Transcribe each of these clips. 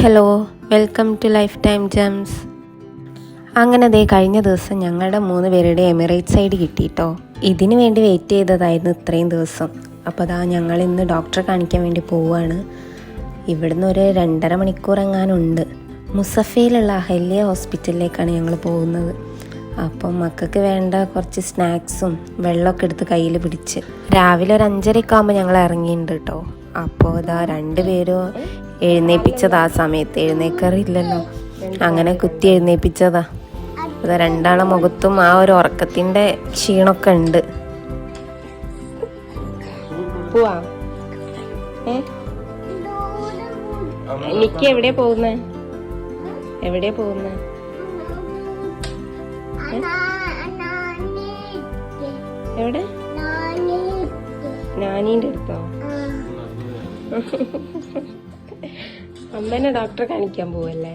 Hello, welcome to lifetime gems. അങ്ങനെ ദേ കഴിഞ്ഞ ദിവസം ഞങ്ങളുടെ 3 പേരുടെ എമിറേറ്റ്സ് ഐഡി കിട്ടിയിട്ടോ. ഇതിനു വേണ്ടി വെയിറ്റ് ചെയ്തതായിരുന്നു ഇത്രയും ദിവസം. അപ്പോൾ അതാ ഞങ്ങൾ ഇന്ന് ഡോക്ടറെ കാണിക്കാൻ വേണ്ടി പോവുകയാണ്. ഇവിടുന്ന് ഒരു 2.5 മണിക്കൂർ എങ്ങാനുണ്ട്. മുസഫയിലുള്ള അഹല്യ ഹോസ്പിറ്റലിലേക്കാണ് ഞങ്ങൾ പോകുന്നത്. അപ്പം മക്കൾക്ക് വേണ്ട കുറച്ച് സ്നാക്സും വെള്ളമൊക്കെ എടുത്ത് കയ്യിൽ പിടിച്ച് രാവിലെ ഒരു 5:30 ആകുമ്പോൾ ഞങ്ങൾ ഇറങ്ങിയിട്ടുണ്ട് കേട്ടോ. അപ്പോൾ ഇതാ 2 പേരും എഴുന്നേൽപ്പിച്ചതാ. ആ സമയത്ത് എഴുന്നേക്കാറില്ലല്ലോ, അങ്ങനെ കുത്തി എഴുന്നേൽപ്പിച്ചതാ. അതാ 2 മുഖത്തും ആ ഒരു ഉറക്കത്തിൻ്റെ ക്ഷീണമൊക്കെ ഉണ്ട്. പോവാ എനിക്ക് എവിടെയാ പോകുന്നേ? എവിടെയാ പോകുന്നേ? എവിടെ? നാനീൻ്റെ അടുത്തോ? അമ്മേനെ ഡോക്ടറെ കാണിക്കാൻ പോവല്ലേ?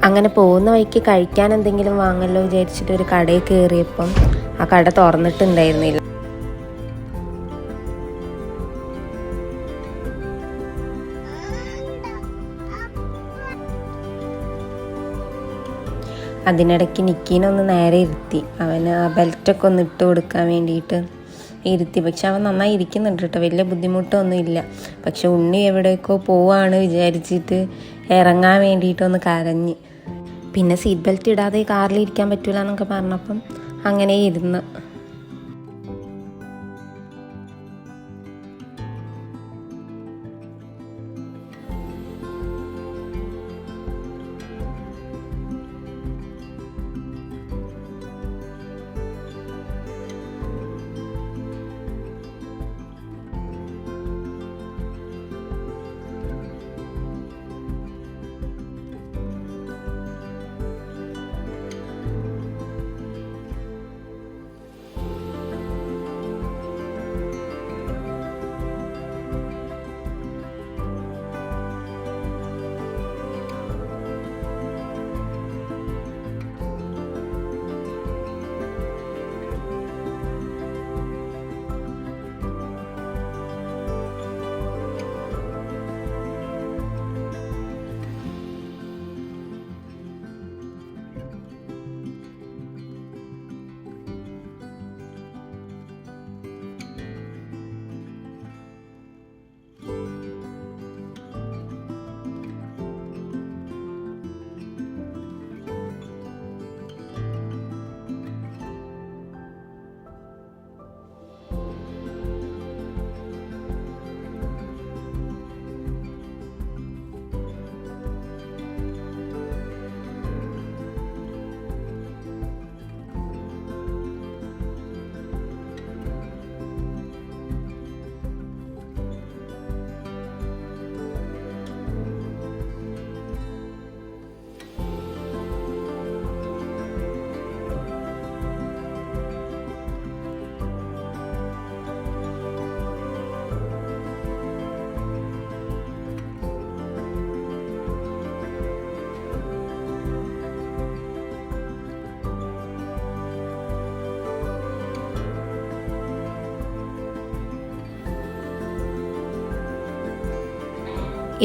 അങ്ങനെ പോകുന്ന വഴിക്ക് കഴിക്കാൻ എന്തെങ്കിലും വാങ്ങല്ലോ വിചാരിച്ചിട്ട് ഒരു കടയിൽ കയറിയപ്പം ആ കട തുറന്നിട്ടുണ്ടായിരുന്നില്ല. അതിനിടയ്ക്ക് നിക്കീനൊന്ന് നേരെ ഇരുത്തി. അവന് ആ ബെൽറ്റൊക്കെ ഒന്ന് ഇട്ട് കൊടുക്കാൻ വേണ്ടിയിട്ട് ഇരുത്തി. പക്ഷെ അവൻ നന്നായി ഇരിക്കുന്നുണ്ട് കേട്ടോ, വലിയ ബുദ്ധിമുട്ടൊന്നും ഇല്ല. പക്ഷെ ഉണ്ണി എവിടേക്കോ പോവാണ് വിചാരിച്ചിട്ട് ഇറങ്ങാൻ വേണ്ടിയിട്ടൊന്ന് കരഞ്ഞ്. പിന്നെ സീറ്റ് ബെൽറ്റ് ഇടാതെ കാറിൽ ഇരിക്കാൻ പറ്റൂല എന്നൊക്കെ പറഞ്ഞപ്പം അങ്ങനെ ഇരുന്ന്.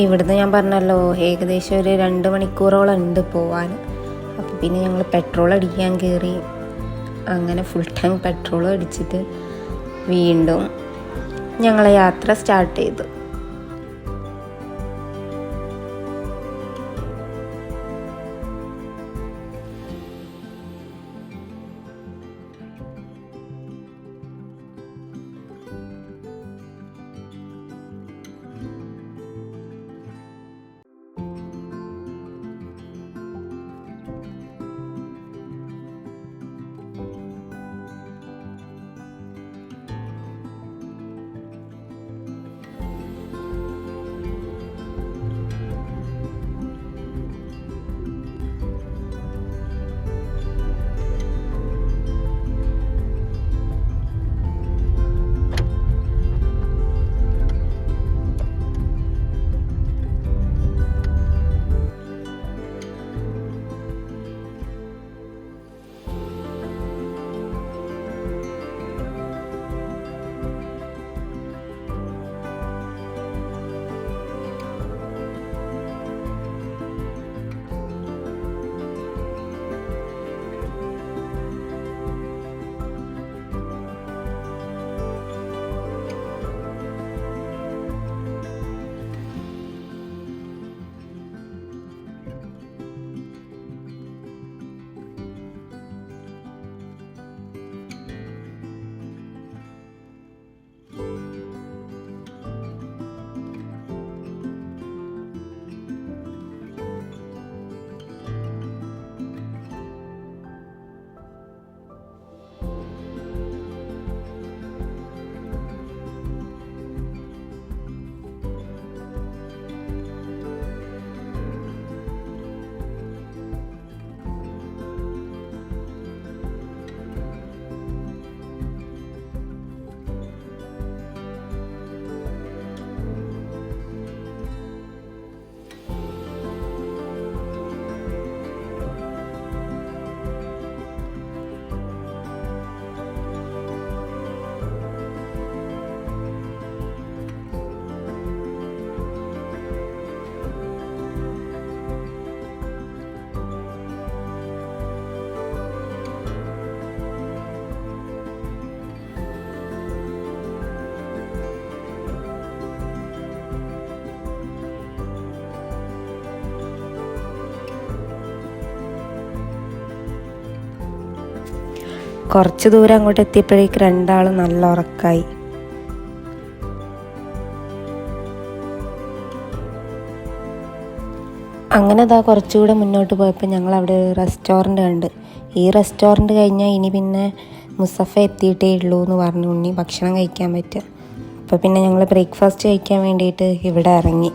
ഇവിടുന്ന് ഞാൻ പറഞ്ഞല്ലോ ഏകദേശം ഒരു 2 മണിക്കൂറോളം ഉണ്ട് പോവാൻ. അപ്പോൾ പിന്നെ ഞങ്ങൾ പെട്രോൾ അടിക്കാൻ കയറി. അങ്ങനെ ഫുൾ ടാങ്ക് പെട്രോൾ അടിച്ചിട്ട് വീണ്ടും ഞങ്ങളെ യാത്ര സ്റ്റാർട്ട് ചെയ്തു. കുറച്ച് ദൂരം അങ്ങോട്ട് എത്തിയപ്പോഴേക്ക് രണ്ടാളും നല്ല ഉറക്കായി. അങ്ങനെ ഇതാ കുറച്ചുകൂടെ മുന്നോട്ട് പോയപ്പോൾ ഞങ്ങൾ അവിടെ ഒരു റെസ്റ്റോറൻറ്റ് കണ്ട്. ഈ റെസ്റ്റോറൻറ്റ് കഴിഞ്ഞാൽ ഇനി പിന്നെ മുസഫ എത്തിയിട്ടേ ഉള്ളൂ എന്ന് പറഞ്ഞു ഉണ്ണി ഭക്ഷണം കഴിക്കാൻ പറ്റുക. അപ്പോൾ പിന്നെ ഞങ്ങൾ ബ്രേക്ക്ഫാസ്റ്റ് കഴിക്കാൻ വേണ്ടിയിട്ട് ഇവിടെ ഇറങ്ങി.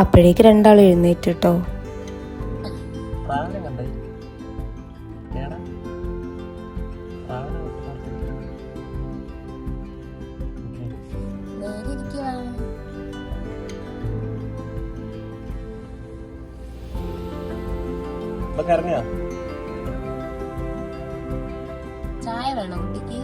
അപ്പോഴേക്ക് രണ്ടാളും എഴുന്നേറ്റ് കേട്ടോ. ചായ വേണം കുട്ടിക്ക്?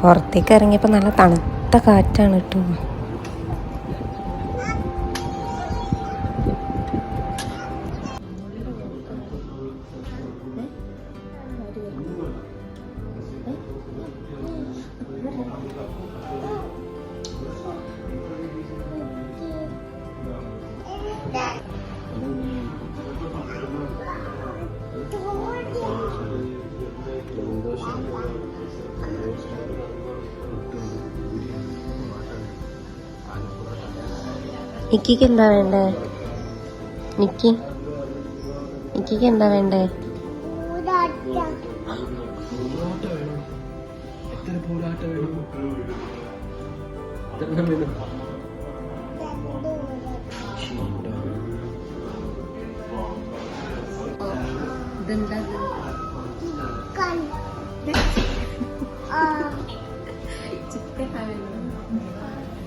പുറത്തേക്ക് ഇറങ്ങിയപ്പോൾ നല്ല തണുത്ത കാറ്റാണ് കേട്ടോ. നിക്കിക്ക് എന്താ വേണ്ടേ? നിക്കിക്ക് എന്താ വേണ്ടേ?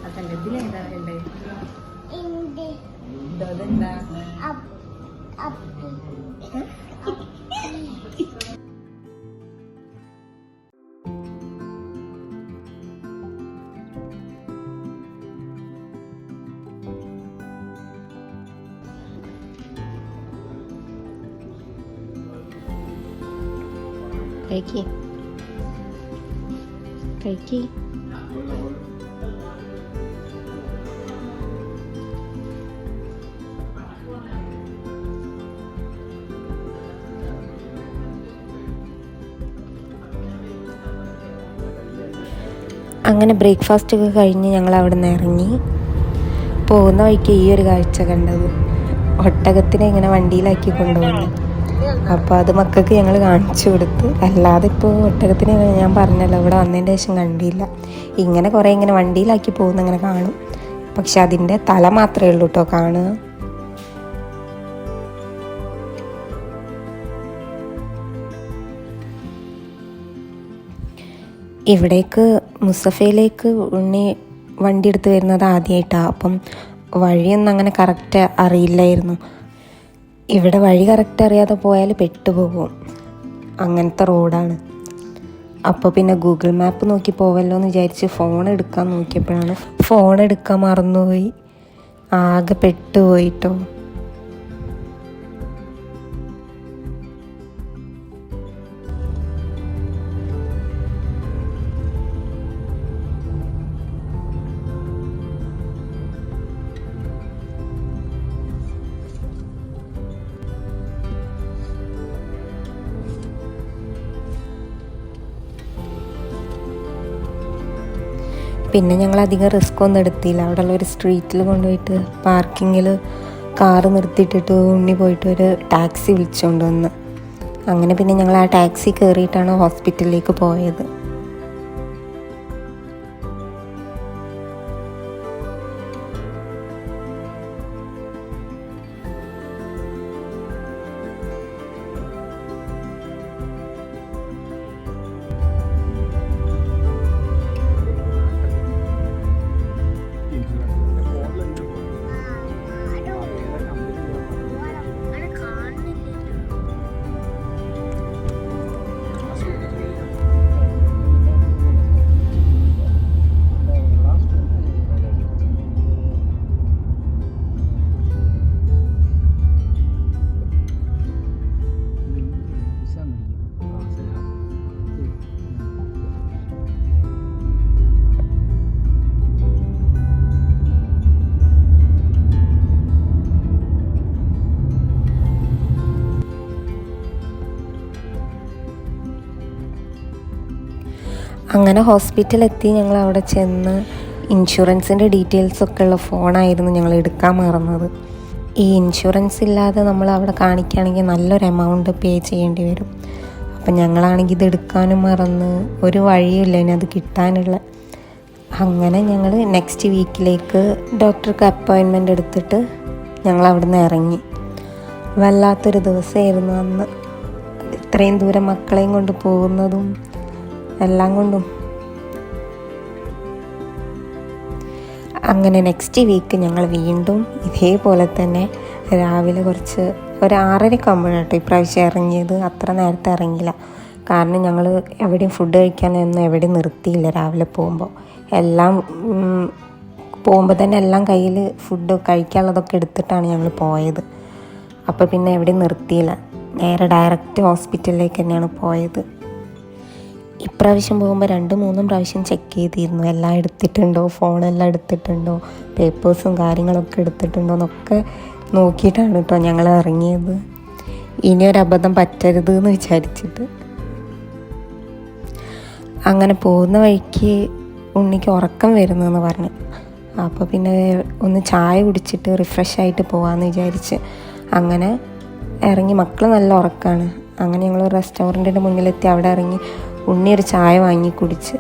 അതല്ല, ഇതിലേതാ വേണ്ടേ? അതെന്താ? കഴിക്ക്. അങ്ങനെ ബ്രേക്ക്ഫാസ്റ്റ് ഒക്കെ കഴിഞ്ഞ് ഞങ്ങൾ അവിടെ നിന്ന് ഇറങ്ങി. പോകുന്ന വഴിക്ക് ഈ ഒരു കാഴ്ച കണ്ടത്, ഒട്ടകത്തിനെ ഇങ്ങനെ വണ്ടിയിലാക്കി കൊണ്ടുപോകുന്നു. അപ്പോൾ അത് മക്കൾക്ക് ഞങ്ങൾ കാണിച്ചു കൊടുത്ത്. അല്ലാതെ ഇപ്പോൾ ഒട്ടകത്തിനെ ഞാൻ പറഞ്ഞല്ലോ, ഇവിടെ വന്നതിൻ്റെ ശേഷം കണ്ടില്ല. ഇങ്ങനെ കുറേ ഇങ്ങനെ വണ്ടിയിലാക്കി പോകുന്ന അങ്ങനെ കാണും, പക്ഷെ അതിൻ്റെ തല മാത്രമേ ഉള്ളൂ കേട്ടോ കാണുക. ഇവിടേക്ക് മുസഫയിലേക്ക് ഉണ്ണി വണ്ടി എടുത്ത് വരുന്നത് ആദ്യമായിട്ടാണ്. അപ്പം വഴിയൊന്നും അങ്ങനെ കറക്റ്റ് അറിയില്ലായിരുന്നു. ഇവിടെ വഴി കറക്റ്റ് അറിയാതെ പോയാൽ പെട്ടുപോകും, അങ്ങനത്തെ റോഡാണ്. അപ്പോൾ പിന്നെ ഗൂഗിൾ മാപ്പ് നോക്കി പോവല്ലോ എന്ന് വിചാരിച്ച് ഫോൺ എടുക്കാൻ നോക്കിയപ്പോഴാണ് ഫോൺ എടുക്കാൻ മറന്നുപോയി. ആകെ പെട്ടുപോയിട്ടോ. പിന്നെ ഞങ്ങൾ അധികം റിസ്ക് ഒന്നും എടുത്തില്ല. അവിടെയുള്ള ഒരു സ്ട്രീറ്റിൽ കൊണ്ടുപോയിട്ട് പാർക്കിങ്ങിൽ കാറ് നിർത്തിയിട്ടിട്ട് ഉണ്ണി പോയിട്ട് ഒരു ടാക്സി വിളിച്ചുകൊണ്ട് വന്ന്. അങ്ങനെ പിന്നെ ഞങ്ങൾ ആ ടാക്സി കയറിയിട്ടാണ് ഹോസ്പിറ്റലിലേക്ക് പോയത്. അങ്ങനെ ഹോസ്പിറ്റലെത്തി. ഞങ്ങൾ അവിടെ ചെന്ന് ഇൻഷുറൻസിൻ്റെ ഡീറ്റെയിൽസൊക്കെ ഉള്ള ഫോണായിരുന്നു ഞങ്ങൾ എടുക്കാൻ മറന്നത്. ഈ ഇൻഷുറൻസ് ഇല്ലാതെ നമ്മൾ അവിടെ കാണിക്കുകയാണെങ്കിൽ നല്ലൊരു എമൗണ്ട് പേ ചെയ്യേണ്ടി വരും. അപ്പം ഞങ്ങളാണെങ്കിൽ ഇത് എടുക്കാനും മറന്ന്, ഒരു വഴിയില്ല ഇനി അത് കിട്ടാനുള്ള. അങ്ങനെ ഞങ്ങൾ നെക്സ്റ്റ് വീക്കിലേക്ക് ഡോക്ടർക്ക് അപ്പോയിൻമെൻ്റ് എടുത്തിട്ട് ഞങ്ങൾ അവിടെ നിന്ന് ഇറങ്ങി. വല്ലാത്തൊരു ദിവസമായിരുന്നു അന്ന്. ഇത്രയും ദൂരം മക്കളെയും കൊണ്ട് പോകുന്നതും എല്ലാം കൊണ്ടും. അങ്ങനെ നെക്സ്റ്റ് വീക്ക് ഞങ്ങൾ വീണ്ടും ഇതേപോലെ തന്നെ രാവിലെ ഒരു 6:30 ആകുമ്പോഴാട്ടോ ഇപ്രാവശ്യം ഇറങ്ങിയത്. അത്ര നേരത്തെ ഇറങ്ങിയില്ല, കാരണം ഞങ്ങൾ എവിടെയും ഫുഡ് കഴിക്കാനൊന്നും എവിടെയും നിർത്തിയില്ല. രാവിലെ എല്ലാം പോകുമ്പോൾ തന്നെ എല്ലാം കയ്യിൽ ഫുഡ് കഴിക്കാനുള്ളതൊക്കെ എടുത്തിട്ടാണ് ഞങ്ങൾ പോയത്. അപ്പോൾ പിന്നെ എവിടെയും നിർത്തിയില്ല, നേരെ ഡയറക്റ്റ് ഹോസ്പിറ്റലിലേക്ക് തന്നെയാണ് പോയത്. ഇപ്രാവശ്യം പോകുമ്പോൾ 2-3 പ്രാവശ്യം ചെക്ക് ചെയ്തിരുന്നു, എല്ലാം എടുത്തിട്ടുണ്ടോ, ഫോണെല്ലാം എടുത്തിട്ടുണ്ടോ, പേപ്പേഴ്സും കാര്യങ്ങളൊക്കെ എടുത്തിട്ടുണ്ടോ എന്നൊക്കെ നോക്കിയിട്ടാണ് കേട്ടോ ഞങ്ങൾ ഇറങ്ങിയത്. ഇനിയൊരബദ്ധം പറ്റരുത് എന്ന് വിചാരിച്ചിട്ട്. അങ്ങനെ പോകുന്ന വഴിക്ക് ഉണ്ണിക്ക് ഉറക്കം വരുന്നതെന്ന് പറഞ്ഞു. അപ്പോൾ പിന്നെ ഒന്ന് ചായ കുടിച്ചിട്ട് റിഫ്രഷ് ആയിട്ട് പോകാമെന്ന് വിചാരിച്ച് അങ്ങനെ ഇറങ്ങി. മക്കൾ നല്ല ഉറക്കമാണ്. അങ്ങനെ ഞങ്ങൾ റെസ്റ്റോറൻറ്റിൻ്റെ മുന്നിലെത്തി. അവിടെ ഇറങ്ങി ഉണ്ണി ഒരു ചായ വാങ്ങി കുടിച്ച്.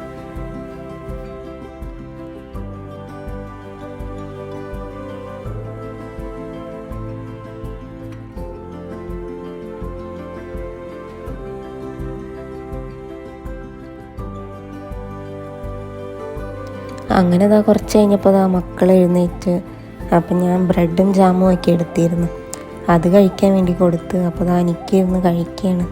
അങ്ങനെ കുറച്ച് കഴിഞ്ഞപ്പോൾ മക്കൾ എഴുന്നേറ്റ്. അപ്പം ഞാൻ ബ്രെഡും ജാമും ഒക്കെ എടുത്തിരുന്നു, അത് കഴിക്കാൻ വേണ്ടി കൊടുത്ത്. അപ്പോൾ എനിക്കിരുന്ന് കഴിക്കുകയാണ്.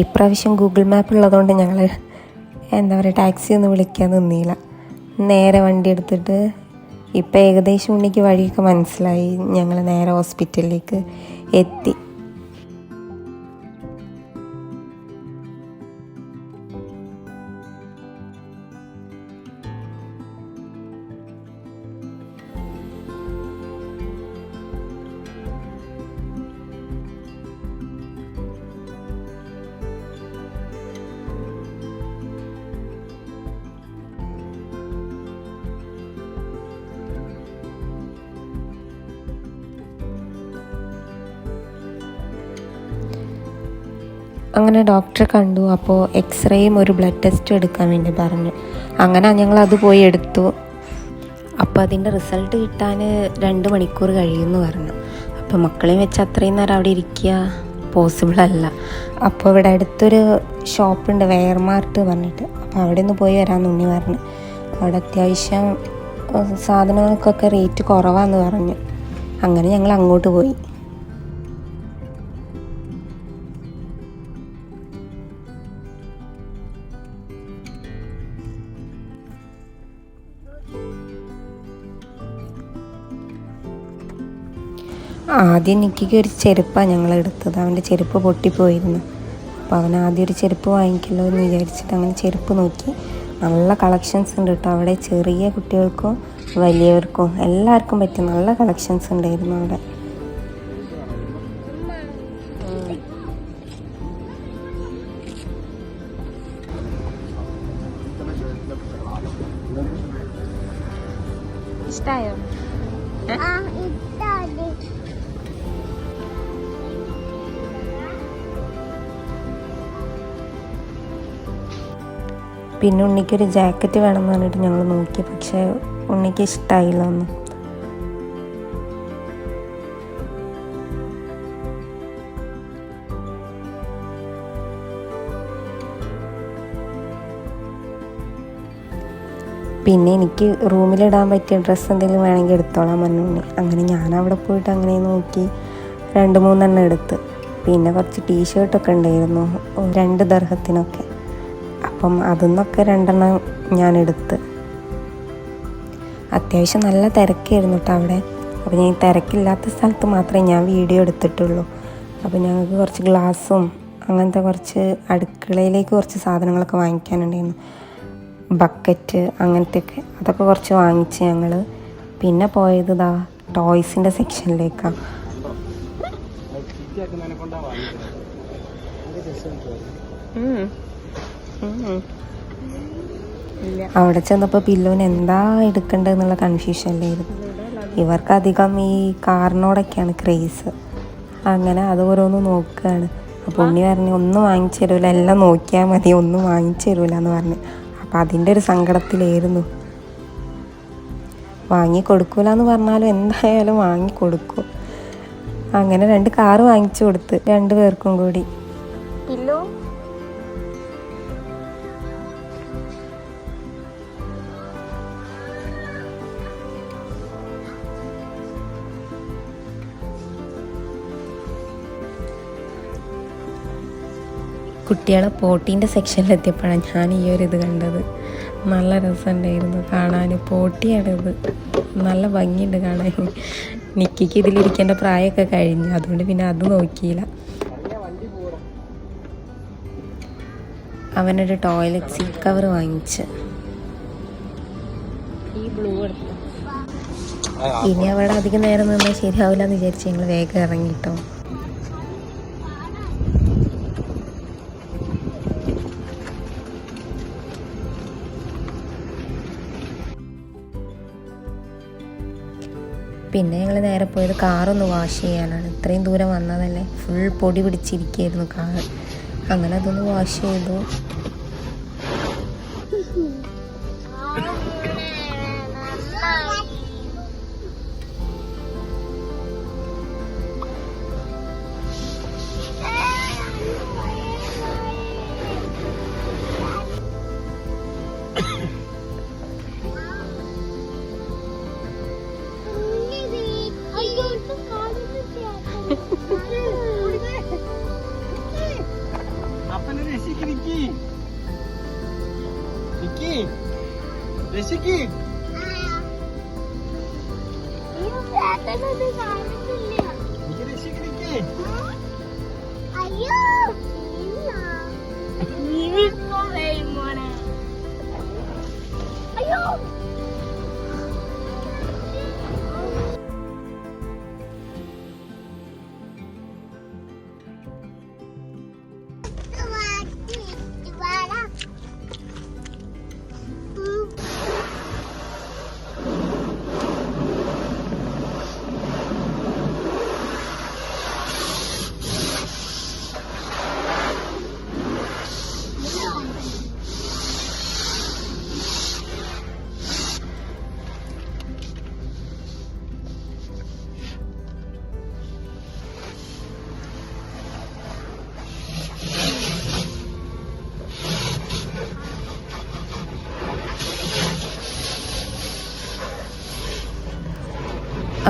ഇപ്രാവശ്യം ഗൂഗിൾ മാപ്പ് ഉള്ളതുകൊണ്ട് ഞങ്ങൾ എന്താ പറയുക, ടാക്സി ഒന്നും വിളിക്കാൻ നിന്നില്ല. നേരെ വണ്ടി എടുത്തിട്ട് ഇപ്പം ഏകദേശം ഉണ്ണിക്ക് വഴിയൊക്കെ മനസ്സിലായി. ഞങ്ങൾ നേരെ ഹോസ്പിറ്റലിലേക്ക് എത്തി. അങ്ങനെ ഡോക്ടറെ കണ്ടു. അപ്പോൾ എക്സ്റേയും ഒരു ബ്ലഡ് ടെസ്റ്റും എടുക്കാൻ വേണ്ടി പറഞ്ഞു. അങ്ങനെ ഞങ്ങളത് പോയി എടുത്തു. അപ്പോൾ അതിൻ്റെ റിസൾട്ട് കിട്ടാൻ 2 മണിക്കൂർ കഴിയുമെന്ന് പറഞ്ഞു. അപ്പോൾ മക്കളെയും വെച്ച് അത്രയും നേരം അവിടെ ഇരിക്കുക പോസിബിൾ അല്ല. അപ്പോൾ ഇവിടെ അടുത്തൊരു ഷോപ്പുണ്ട്, വെയർമാർട്ട് പറഞ്ഞിട്ട്. അപ്പോൾ അവിടെ നിന്ന് പോയി വരാമെന്ന് ഉണ്ണി പറഞ്ഞു. അവിടെ അത്യാവശ്യം സാധനങ്ങൾക്കൊക്കെ റേറ്റ് കുറവാന്ന് പറഞ്ഞു. അങ്ങനെ ഞങ്ങൾ അങ്ങോട്ട് പോയി. ആദ്യം നിക്കിക്ക് ഒരു ചെരുപ്പാണ് ഞങ്ങൾ എടുത്തത്. അവൻ്റെ ചെരുപ്പ് പൊട്ടിപ്പോയിരുന്നു. അപ്പോൾ അവൻ ആദ്യം ഒരു ചെരുപ്പ് വാങ്ങിക്കല്ലോ എന്ന് വിചാരിച്ചിട്ട് അങ്ങനെ ചെരുപ്പ് നോക്കി. നല്ല കളക്ഷൻസ് ഉണ്ട് കേട്ടോ അവിടെ. ചെറിയ കുട്ടികൾക്കും വലിയവർക്കും എല്ലാവർക്കും പറ്റിയ നല്ല കളക്ഷൻസ് ഉണ്ടായിരുന്നു അവിടെ. ഇഷ്ടായോ? പിന്നെ ഉണ്ണിക്കൊരു ജാക്കറ്റ് വേണമെന്ന് പറഞ്ഞിട്ട് ഞങ്ങൾ നോക്കി. പക്ഷേ ഉണ്ണിക്ക് ഇഷ്ടമായില്ല ഒന്നും. പിന്നെ എനിക്ക് റൂമിലിടാൻ പറ്റിയ ഡ്രസ്സ് എന്തെങ്കിലും വേണമെങ്കിൽ എടുത്തോളാൻ പറഞ്ഞു ഉണ്ണി. അങ്ങനെ ഞാൻ പോയിട്ട് അങ്ങനെ നോക്കി 2-3 എണ്ണം എടുത്ത്. പിന്നെ കുറച്ച് ടീഷർട്ടൊക്കെ ഉണ്ടായിരുന്നു 2 ദർഹത്തിനൊക്കെ. അപ്പം അതിൽ നിന്നൊക്കെ 2 എണ്ണം ഞാൻ എടുത്ത്. അത്യാവശ്യം നല്ല തിരക്കായിരുന്നു കേട്ടോ അവിടെ. അപ്പോൾ ഞാൻ തിരക്കില്ലാത്ത സ്ഥലത്ത് മാത്രമേ ഞാൻ വീഡിയോ എടുത്തിട്ടുള്ളൂ. അപ്പോൾ ഞങ്ങൾക്ക് കുറച്ച് ഗ്ലാസ്സും അങ്ങനത്തെ കുറച്ച് അടുക്കളയിലേക്ക് കുറച്ച് സാധനങ്ങളൊക്കെ വാങ്ങിക്കാനുണ്ടായിരുന്നു. ബക്കറ്റ് അങ്ങനത്തെയൊക്കെ, അതൊക്കെ കുറച്ച് വാങ്ങിച്ച് ഞങ്ങൾ. പിന്നെ പോയത് ടോയ്സിൻ്റെ സെക്ഷനിലേക്കാണ്. അവിടെ ചെന്നപ്പോൾ പില്ലുവിന് എന്താ എടുക്കേണ്ടതെന്നുള്ള കൺഫ്യൂഷനിലായിരുന്നു. ഇവർക്കധികം ഈ കാറിനോടൊക്കെയാണ് ക്രേസ്. അങ്ങനെ അത് ഓരോന്ന് നോക്കുകയാണ്. അപ്പോൾ ഉണ്ണി പറഞ്ഞു ഒന്നും വാങ്ങിച്ചു തരൂല, എല്ലാം നോക്കിയാൽ മതി, ഒന്നും വാങ്ങിച്ചു തരൂല എന്ന് പറഞ്ഞു. അപ്പോൾ അതിൻ്റെ ഒരു സങ്കടത്തിലായിരുന്നു. വാങ്ങിക്കൊടുക്കൂല എന്ന് പറഞ്ഞാലും എന്തായാലും വാങ്ങിക്കൊടുക്കും. അങ്ങനെ 2 കാറ് വാങ്ങിച്ചു കൊടുത്ത് 2 പേർക്കും കൂടി. പില്ലോ കുട്ടികളെ പോട്ടീൻ്റെ സെക്ഷനിലെത്തിയപ്പോഴാണ് ഞാൻ ഈ ഒരു ഇത് കണ്ടത്. നല്ല രസമുണ്ടായിരുന്നു കാണാൻ. പോട്ടിയാണിത്, നല്ല ഭംഗിയുണ്ട് കാണാൻ. നിക്കിക്ക് ഇതിലിരിക്കേണ്ട പ്രായമൊക്കെ കഴിഞ്ഞു, അതുകൊണ്ട് പിന്നെ അത് നോക്കിയില്ല. അവനൊരു ടോയ്ലറ്റ് സീറ്റ് കവർ വാങ്ങിച്ച്. ബ്ലൂ എടുത്തു. ഇനി അവിടെ അധികം നേരം നിന്നാൽ ശരിയാവില്ല എന്ന് വിചാരിച്ച് ഞങ്ങൾ വേഗം ഇറങ്ങിട്ടോ. പിന്നെ ഞങ്ങൾ നേരെ പോയത് കാറൊന്ന് വാഷ് ചെയ്യാനാണ്. ഇത്രയും ദൂരം വന്നതല്ലേ, ഫുൾ പൊടി പിടിച്ചിരിക്കുകയായിരുന്നു കാർ. അങ്ങനെ അതൊന്ന് വാഷ് ചെയ്തു.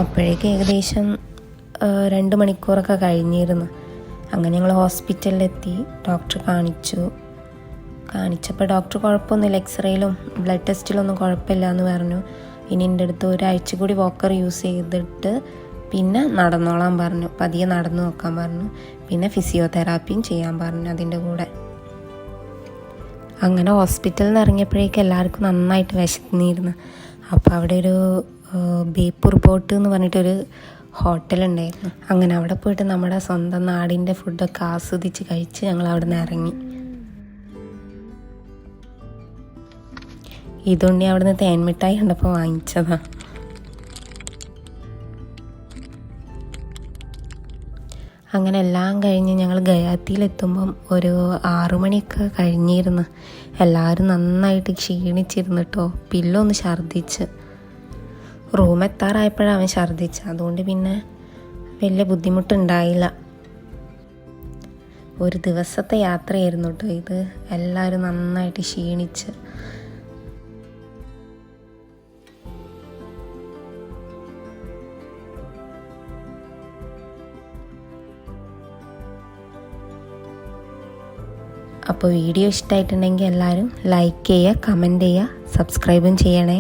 അപ്പോഴേക്ക് ഏകദേശം 2 മണിക്കൂറൊക്കെ കഴിഞ്ഞിരുന്നു. അങ്ങനെ ഞങ്ങൾ ഹോസ്പിറ്റലിലെത്തി, ഡോക്ടറെ കാണിച്ചപ്പോൾ ഡോക്ടർ കുഴപ്പമൊന്നുമില്ല, എക്സ്റേയിലും ബ്ലഡ് ടെസ്റ്റിലൊന്നും കുഴപ്പമില്ല എന്ന് പറഞ്ഞു. ഇനി എൻ്റെ അടുത്ത് ഒരാഴ്ച കൂടി വോക്കർ യൂസ് ചെയ്തിട്ട് പിന്നെ നടന്നോളാൻ പറഞ്ഞു, പതിയെ നടന്നു നോക്കാൻ പറഞ്ഞു. പിന്നെ ഫിസിയോതെറാപ്പിയും ചെയ്യാൻ പറഞ്ഞു അതിൻ്റെ കൂടെ. അങ്ങനെ ഹോസ്പിറ്റലിൽ നിന്ന് ഇറങ്ങിയപ്പോഴേക്കും എല്ലാവർക്കും നന്നായിട്ട് വിശന്നിരുന്നു. അപ്പോൾ അവിടെ ഒരു ബേപ്പൂർ ബോട്ട് എന്ന് പറഞ്ഞിട്ടൊരു ഹോട്ടലുണ്ടായിരുന്നു. അങ്ങനെ അവിടെ പോയിട്ട് നമ്മുടെ സ്വന്തം നാടിൻ്റെ ഫുഡൊക്കെ ആസ്വദിച്ച് കഴിച്ച് ഞങ്ങൾ അവിടെ നിന്ന് ഇറങ്ങി. ഇതുണ്ണി അവിടെ നിന്ന് തേൻമിഠായി കണ്ടപ്പോൾ വാങ്ങിച്ചതാണ്. അങ്ങനെ എല്ലാം കഴിഞ്ഞ് ഞങ്ങൾ ഗയാത്തിയിലെത്തുമ്പം ഒരു 6 മണിയൊക്കെ കഴിഞ്ഞിരുന്നു. എല്ലാവരും നന്നായിട്ട് ക്ഷീണിച്ചിരുന്നു കേട്ടോ. പില്ലൊന്ന് ഛർദ്ദിച്ച്, റൂം എത്താറായപ്പോഴാണ് അവൻ ഛർദ്ദിച്ച്. അതുകൊണ്ട് പിന്നെ വലിയ ബുദ്ധിമുട്ടുണ്ടായില്ല. ഒരു ദിവസത്തെ യാത്രയായിരുന്നു കേട്ടോ ഇത്. എല്ലാവരും നന്നായിട്ട് ക്ഷീണിച്ച്. അപ്പോൾ വീഡിയോ ഇഷ്ടമായിട്ടുണ്ടെങ്കിൽ എല്ലാവരും ലൈക്ക് ചെയ്യുക, കമൻറ്റ് ചെയ്യുക, സബ്സ്ക്രൈബും ചെയ്യണേ.